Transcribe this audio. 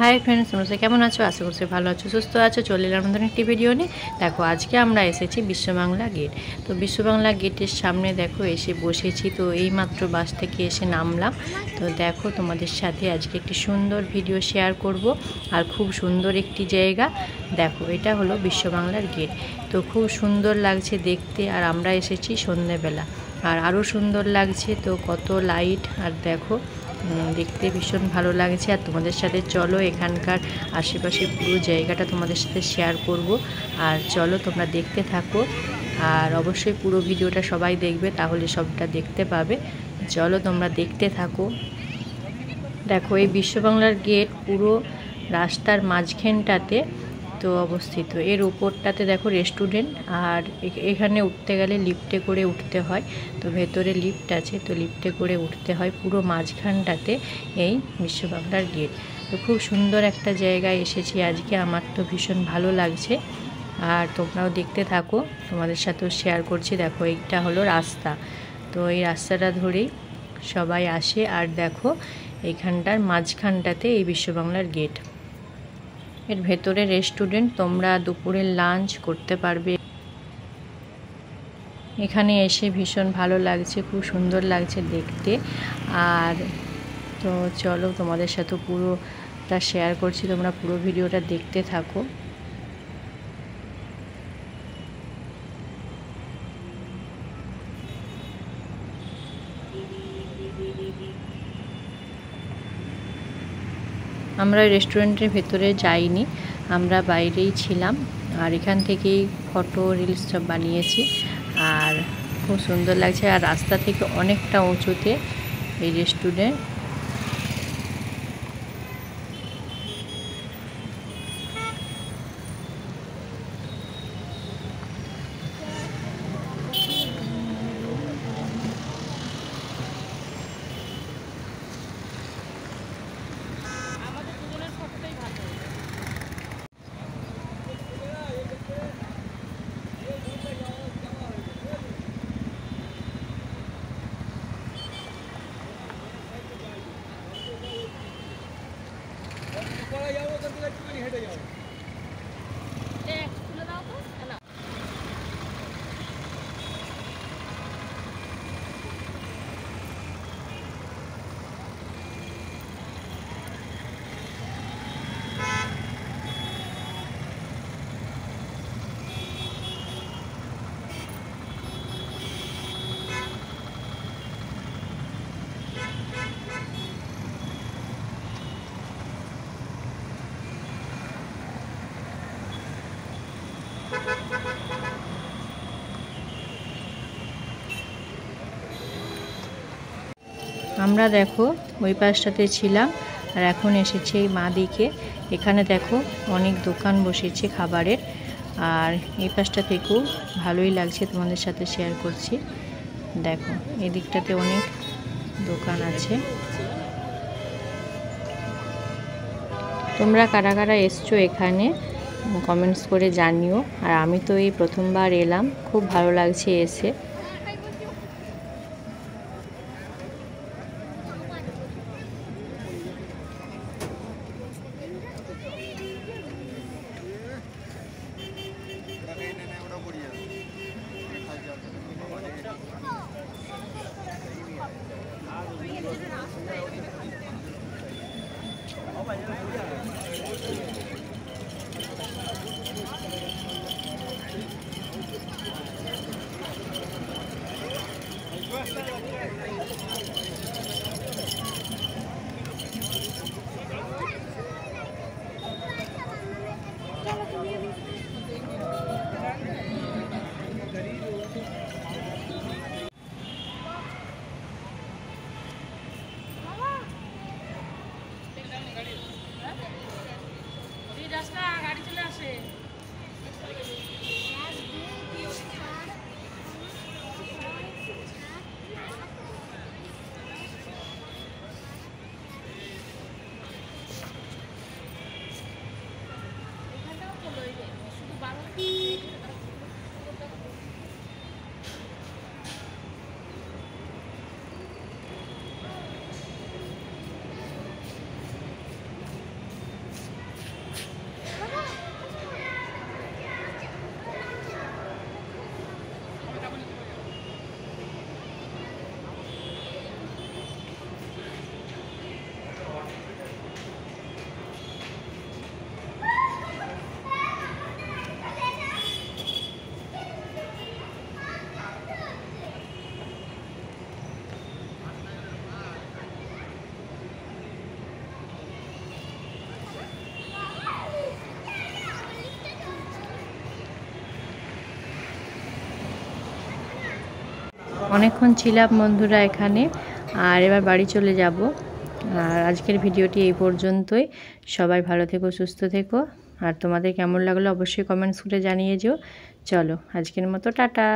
Hi friends, তোমরা কেমন আছো? আশা করছি ভালো আছো, সুস্থ আছো। চলে এলাম নতুন একটি ভিডিও নিয়ে। দেখো, আজকে আমরা এসেছি বিশ্ববাংলা গেট। তো বিশ্ববাংলা গেটের সামনে দেখো এসে বসেছি। তো এইমাত্র বাস থেকে এসে নামলাম। তো দেখো, তোমাদের সাথে আজকে একটি সুন্দর ভিডিও শেয়ার করব। আর খুব সুন্দর একটি জায়গা। দেখো, এটা হলো বিশ্ববাংলার গেট। তো খুব সুন্দর লাগছে দেখতে। আর আমরা এসেছি সন্ধ্যেবেলা, আর আরও সুন্দর লাগছে। তো কত লাইট, আর দেখো দেখতে ভীষণ ভালো লাগছে। আর তোমাদের সাথে চলো এখানকার আশেপাশে পুরো জায়গাটা তোমাদের সাথে শেয়ার করব। আর চলো তোমরা দেখতে থাকো, আর অবশ্যই পুরো ভিডিওটা সবাই দেখবে, তাহলে সবটা দেখতে পাবে। চলো তোমরা দেখতে থাকো। দেখো, এই বিশ্ববাংলার গেট পুরো রাস্তার মাঝখানটাতে তো অবস্থিত। এর উপরটাতে দেখো রেস্টুরেন্ট, আর এখানে উঠতে গেলে লিফটে করে উঠতে হয়। তো ভেতরে লিফট আছে, তো লিফটে করে উঠতে হয়। পুরো মাঝখানটাতে এই বিশ্ববাংলার গেট। তো খুব সুন্দর একটা জায়গায় এসেছি আজকে, আমার তো ভীষণ ভালো লাগছে। আর তোমরাও দেখতে থাকো, তোমাদের সাথেও শেয়ার করছি। দেখো, এইটা হলো রাস্তা। তো এই রাস্তাটা ধরেই সবাই আসে। আর দেখো এইখানটার মাঝখানটাতে এই বিশ্ববাংলার গেট। এর ভেতরে রেস্টুরেন্ট, তোমরা দুপুরের লাঞ্চ করতে পারবে। এখানে এসে ভীষণ ভালো লাগছে, খুব সুন্দর লাগছে দেখতে। আর তো চলো তোমাদের সাথে পুরোটা শেয়ার করছি, তোমরা পুরো ভিডিওটা দেখতে থাকো। আমরা রেস্টুরেন্টের ভেতরে যাইনি, আমরা বাইরেই ছিলাম। আর এখান থেকেই ফটো রিলস সব বানিয়েছি। আর খুব সুন্দর লাগছে। আর রাস্তা থেকে অনেকটা উঁচুতে এই রেস্টুরেন্ট। আমরা দেখো ওই পাশটাতে ছিলাম, আর এখন এসেছি এই মা দিকে। এখানে দেখো অনেক দোকান বসেছে খাবারের। আর এই পাশটা থেকেও ভালোই লাগছে, তোমাদের সাথে শেয়ার করছি। দেখো এই দিকটাতে অনেক দোকান আছে। তোমরা কারা কারা এসছো এখানে কমেন্টস করে জানিও। আর আমি তো এই প্রথমবার এলাম, খুব ভালো লাগছে এসে। অনেকক্ষণ ছিলাম বন্ধুরা এখানে, আর এবার বাড়ি চলে যাব। আর আজকের ভিডিওটি এই পর্যন্তই। সবাই ভালো থেকো, সুস্থ থেকো, আর তোমাদের কেমন লাগলো অবশ্যই কমেন্টস করে জানিয়ে যেও। চলো আজকের মতো টাটা।